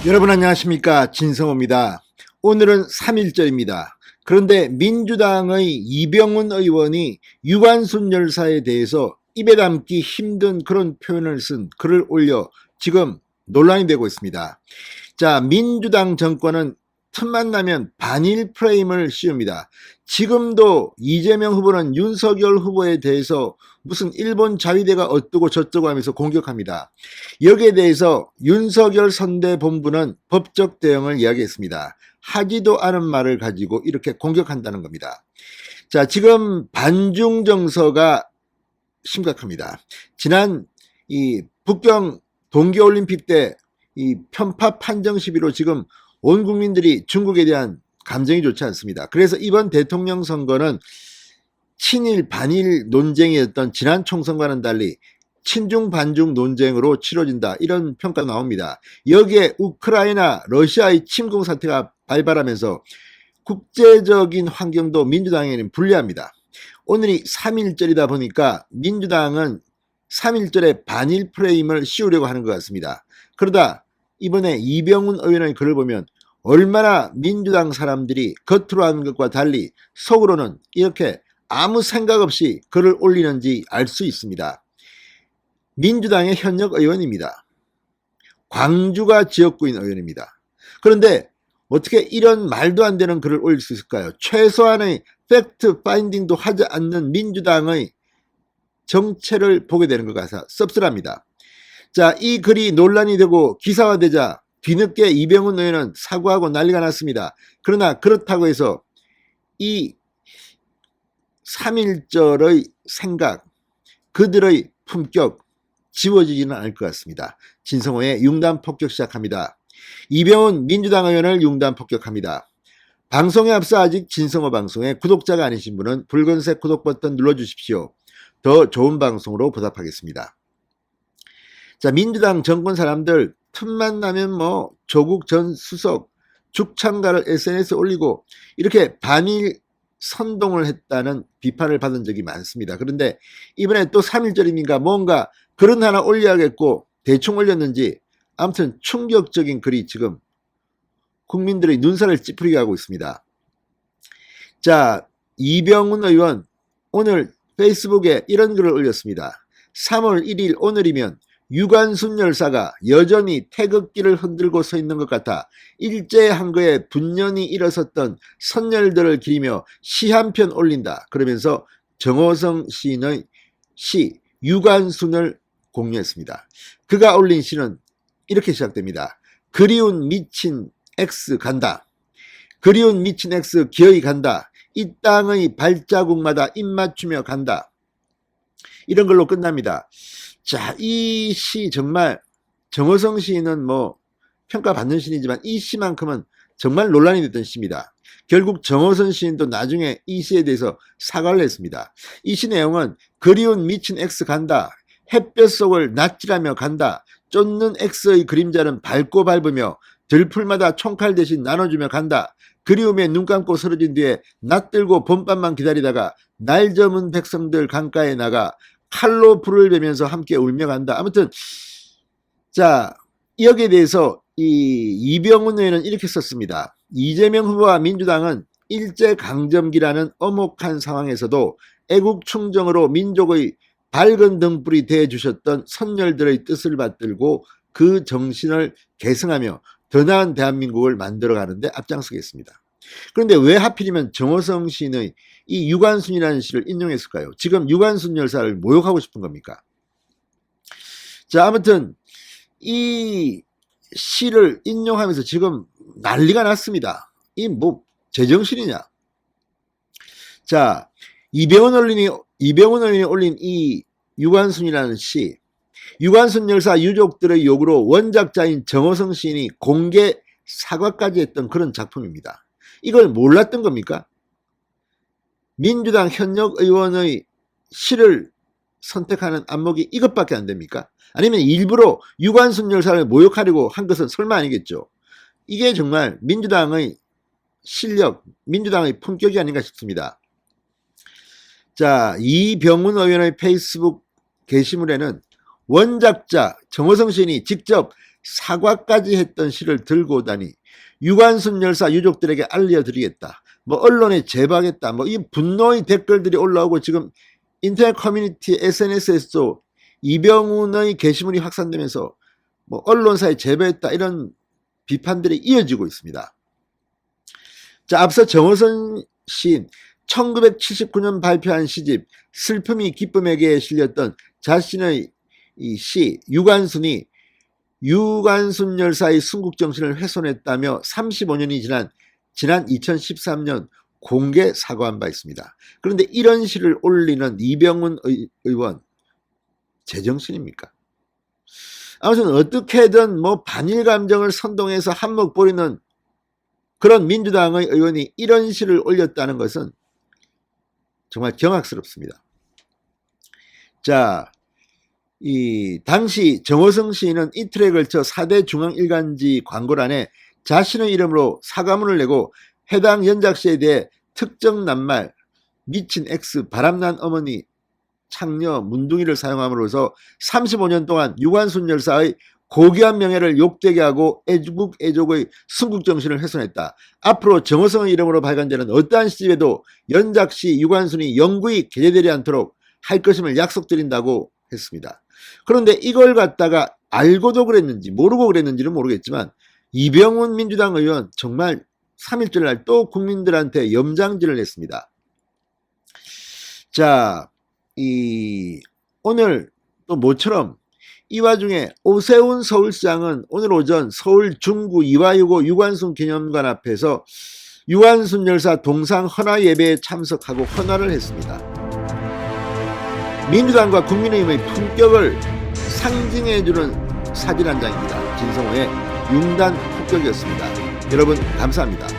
여러분 안녕하십니까, 진성호입니다. 오늘은 3.1절입니다. 그런데 민주당의 이병훈 의원이 유관순 열사에 대해서 입에 담기 힘든 그런 표현을 쓴 글을 올려 지금 논란이 되고 있습니다. 자, 민주당 정권은 틈만 나면 반일 프레임을 씌웁니다. 지금도 이재명 후보는 윤석열 후보에 대해서 무슨 일본 자위대가 어떠고 저떠고 하면서 공격합니다. 여기에 대해서 윤석열 선대본부는 법적 대응을 이야기했습니다. 하지도 않은 말을 가지고 이렇게 공격한다는 겁니다. 자, 지금 반중 정서가 심각합니다. 지난 이 북경 동계올림픽 때 이 편파 판정 시비로 지금 온 국민들이 중국에 대한 감정이 좋지 않습니다. 그래서 이번 대통령 선거는 친일 반일 논쟁이었던 지난 총선과는 달리 친중 반중 논쟁으로 치러진다, 이런 평가가 나옵니다. 여기에 우크라이나 러시아의 침공 사태가 발발하면서 국제적인 환경도 민주당에는 불리합니다. 오늘이 3.1절이다 보니까 민주당은 3.1절에 반일 프레임을 씌우려고 하는 것 같습니다. 그러다 이번에 이병훈 의원의 글을 보면 얼마나 민주당 사람들이 겉으로 하는 것과 달리 속으로는 이렇게 아무 생각 없이 글을 올리는지 알 수 있습니다. 민주당의 현역 의원입니다. 광주가 지역구인 의원입니다. 그런데 어떻게 이런 말도 안 되는 글을 올릴 수 있을까요? 최소한의 팩트 파인딩도 하지 않는 민주당의 정체를 보게 되는 것 같아 씁쓸합니다. 자, 이 글이 논란이 되고 기사화되자 뒤늦게 이병훈 의원은 사과하고 난리가 났습니다. 그러나 그렇다고 해서 이 3.1절의 생각, 그들의 품격 지워지지는 않을 것 같습니다. 진성호의 융단 폭격 시작합니다. 이병훈 민주당 의원을 융단 폭격합니다. 방송에 앞서 아직 진성호 방송에 구독자가 아니신 분은 붉은색 구독 버튼 눌러주십시오. 더 좋은 방송으로 보답하겠습니다. 자, 민주당 정권 사람들 틈만 나면 뭐 조국 전 수석 죽창가를 SNS에 올리고 이렇게 반일 선동을 했다는 비판을 받은 적이 많습니다. 그런데 이번에 또 3.1절입니까? 뭔가 글은 하나 올려야겠고 대충 올렸는지 아무튼 충격적인 글이 지금 국민들의 눈살을 찌푸리게 하고 있습니다. 자, 이병훈 의원 오늘 페이스북에 이런 글을 올렸습니다. 3월 1일 오늘이면 유관순 열사가 여전히 태극기를 흔들고 서 있는 것 같아 일제한 거에 분연히 일어섰던 선열들을 기리며 시 한 편 올린다. 그러면서 정호성 시인의 시 유관순을 공유했습니다. 그가 올린 시는 이렇게 시작됩니다. 그리운 미친 X 간다. 그리운 미친 X 기어이 간다. 이 땅의 발자국마다 입맞추며 간다. 이런 걸로 끝납니다. 자, 이 시 정말 정호성 시인은 뭐 평가받는 시이지만 이 시만큼은 정말 논란이 됐던 시입니다. 결국 정호성 시인도 나중에 이 시에 대해서 사과를 했습니다. 이 시 내용은 그리운 미친 X 간다. 햇볕 속을 낯질하며 간다. 쫓는 X의 그림자는 밟고 밟으며 들풀마다 총칼 대신 나눠주며 간다. 그리움에 눈 감고 쓰러진 뒤에 낯 들고 봄밤만 기다리다가 날 저문 백성들 강가에 나가 칼로 불을 베면서 함께 울며 간다. 아무튼 자, 여기에 대해서 이병훈 의원은 이렇게 썼습니다. 이재명 후보와 민주당은 일제강점기라는 엄혹한 상황에서도 애국충정으로 민족의 밝은 등불이 되어주셨던 선열들의 뜻을 받들고 그 정신을 계승하며 더 나은 대한민국을 만들어가는데 앞장서겠습니다. 그런데 왜 하필이면 정호성 시인의 이 유관순이라는 시를 인용했을까요? 지금 유관순 열사를 모욕하고 싶은 겁니까? 자, 아무튼 이 시를 인용하면서 지금 난리가 났습니다. 이 뭐 제정신이냐? 자, 이병훈 의원이 올린 이 유관순이라는 시, 유관순 열사 유족들의 요구로 원작자인 정호성 시인이 공개 사과까지 했던 그런 작품입니다. 이걸 몰랐던 겁니까? 민주당 현역 의원의 시를 선택하는 안목이 이것밖에 안 됩니까? 아니면 일부러 유관순 열사를 모욕하려고 한 것은 설마 아니겠죠? 이게 정말 민주당의 실력, 민주당의 품격이 아닌가 싶습니다. 자, 이병훈 의원의 페이스북 게시물에는 원작자 정호성 시인이 직접 사과까지 했던 시를 들고 오다니 유관순 열사 유족들에게 알려드리겠다. 뭐 언론에 제보하겠다. 뭐 이 분노의 댓글들이 올라오고 지금 인터넷 커뮤니티 SNS에서도 이병훈의 게시물이 확산되면서 뭐 언론사에 제보했다 이런 비판들이 이어지고 있습니다. 자, 앞서 정호성 시인 1979년 발표한 시집 슬픔이 기쁨에게 실렸던 자신의 이 시 유관순이 유관순 열사의 순국정신을 훼손했다며 35년이 지난 2013년 공개 사과한 바 있습니다. 그런데 이런 시를 올리는 이병훈 의원 제정신입니까? 아무튼 어떻게든 뭐 반일 감정을 선동해서 한몫 보이는 그런 민주당의 의원이 이런 시를 올렸다는 것은 정말 경악스럽습니다. 자, 이 당시 정호성 시인은 이틀에 걸쳐 4대 중앙일간지 광고란에 자신의 이름으로 사과문을 내고 해당 연작시에 대해 특정 낱말, 미친 X, 바람난 어머니, 창녀, 문둥이를 사용함으로써 35년 동안 유관순 열사의 고귀한 명예를 욕되게 하고 애국 애족의 순국정신을 훼손했다. 앞으로 정호성의 이름으로 발간되는 어떠한 시집에도 연작시 유관순이 영구히 게재되지 않도록 할 것임을 약속드린다고 했습니다. 그런데 이걸 갖다가 알고도 그랬는지 모르고 그랬는지는 모르겠지만 이병훈 민주당 의원 정말 3.1절 날 또 국민들한테 염장질을 했습니다. 자, 오늘 또 모처럼 이 와중에 오세훈 서울시장은 오늘 오전 서울 중구 이화유고 유관순 기념관 앞에서 유관순 열사 동상 헌화 예배에 참석하고 헌화를 했습니다. 민주당과 국민의힘의 품격을 상징해주는 사진 한 장입니다. 진성호의 융단 폭격이었습니다. 여러분 감사합니다.